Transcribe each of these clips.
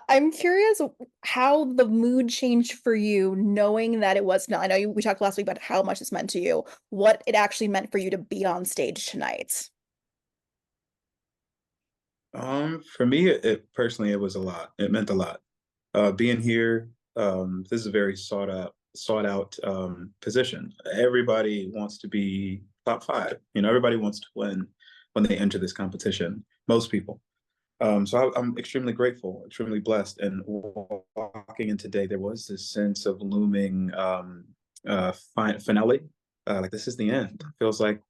I'm curious how the mood changed for you, knowing that it was not. I know we talked last week about how much this meant to you, what it actually meant for you to be on stage tonight. For me, it personally, it was a lot. It meant a lot. Being here, this is a very sought out position. Everybody wants to be top five. Everybody wants to win when they enter this competition. Most people. So I'm extremely grateful, extremely blessed. And walking in today, there was this sense of looming finale. Like this is the end. Feels like,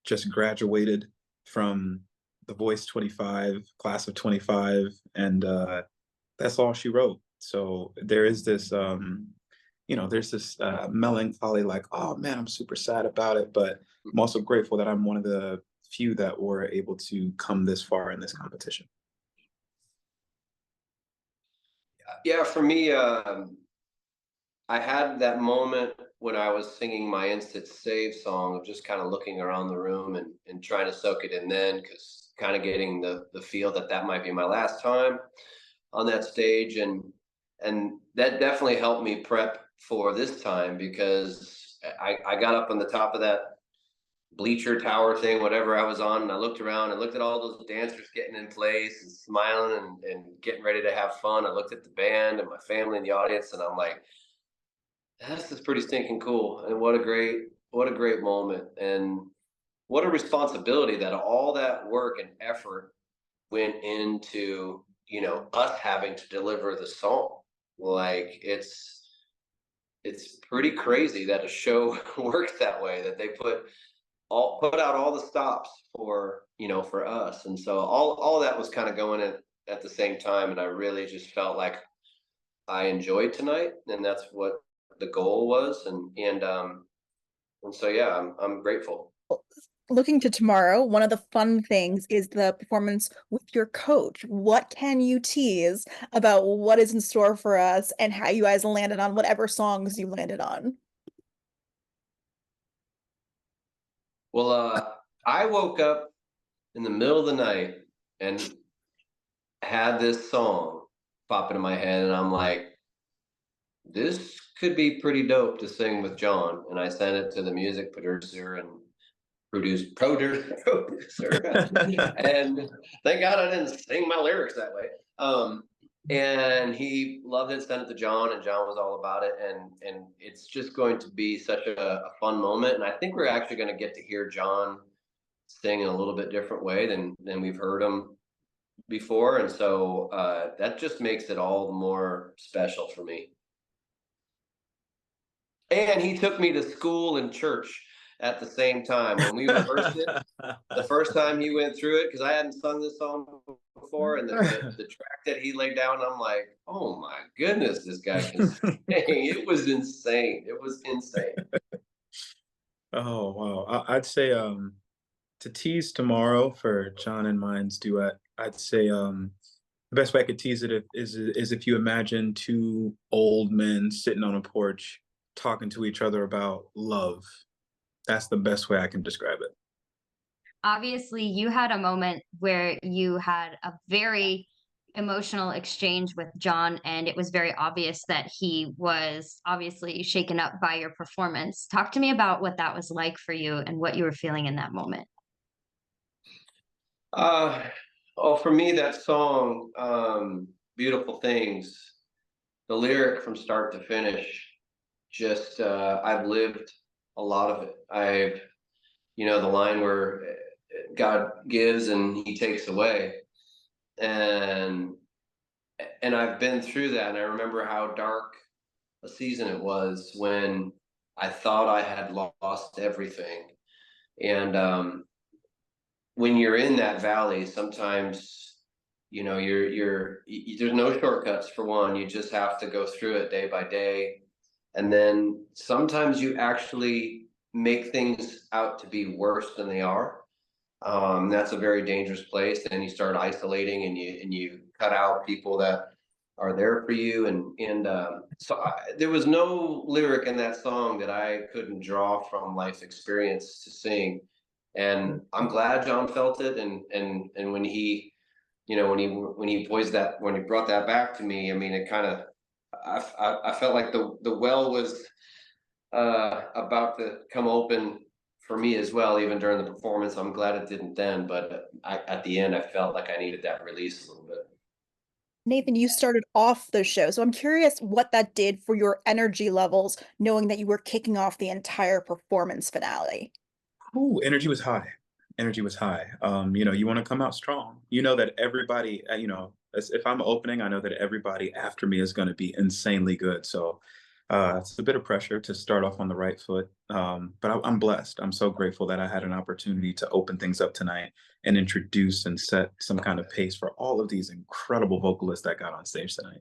just graduated from the Voice 25, class of 25, and that's all she wrote. So there is this, there's this melancholy, like, oh man, I'm super sad about it. But I'm also grateful that I'm one of the few that were able to come this far in this competition. Yeah, for me, I had that moment when I was singing my instant save song of just kind of looking around the room and trying to soak it in then, because kind of getting the feel that that might be my last time on that stage. And that definitely helped me prep for this time, because I got up on the top of that bleacher tower thing, whatever I was on, and I looked around and looked at all those dancers getting in place and smiling and getting ready to have fun. I looked at the band and my family in the audience, and I'm like, this is pretty stinking cool. And what a great moment. And what a responsibility that all that work and effort went into, us having to deliver the song. Like it's pretty crazy that a show works that way, that they put out all the stops for, for us. And so all that was kind of going at the same time, and I really just felt like I enjoyed tonight, and that's what the goal was. And so yeah, I'm grateful. Looking to tomorrow, one of the fun things is the performance with your coach. What can you tease about what is in store for us and how you guys landed on whatever songs you landed on? Well, I woke up in the middle of the night and had this song pop into my head, and I'm like, this could be pretty dope to sing with John. And I sent it to the music producer and producer, and thank God I didn't sing my lyrics that way. And he loved it, sent it to John, and John was all about it. And it's just going to be such a fun moment. And I think we're actually going to get to hear John sing in a little bit different way than we've heard him before. And so that just makes it all the more special for me. And he took me to school and church at the same time when we rehearsed it. The first time he went through it, because I hadn't sung this song before, and the track that he laid down, I'm like, oh my goodness, this guy can sing. It was insane. It was insane. Oh wow. I'd say to tease tomorrow for John and mine's duet, I'd say the best way I could tease it is if you imagine two old men sitting on a porch talking to each other about love. That's the best way I can describe it. Obviously, you had a moment where you had a very emotional exchange with John, and it was very obvious that he was obviously shaken up by your performance. Talk to me about what that was like for you and what you were feeling in that moment. Uh, oh, for me, that song, "Beautiful Things," the lyric from start to finish, just I've lived a lot of it. The line where God gives and He takes away, and I've been through that, and I remember how dark a season it was when I thought I had lost everything. And when you're in that valley, sometimes there's no shortcuts. For one, you just have to go through it day by day, and then sometimes you actually make things out to be worse than they are. That's a very dangerous place. And you start isolating, and you cut out people that are there for you. There was no lyric in that song that I couldn't draw from life experience to sing. And I'm glad John felt it. And when he you know, when he voiced that, when he brought that back to me, I mean, it kind of, I felt like the well was about to come open for me as well, even during the performance. I'm glad it didn't then, but at the end, I felt like I needed that release a little bit. Nathan, you started off the show, so I'm curious what that did for your energy levels, knowing that you were kicking off the entire performance finale. Ooh, energy was high. Energy was high. You know, you want to come out strong. You know that everybody, you know, if I'm opening, I know that everybody after me is going to be insanely good. So it's a bit of pressure to start off on the right foot. But I'm blessed. I'm so grateful that I had an opportunity to open things up tonight and introduce and set some kind of pace for all of these incredible vocalists that got on stage tonight.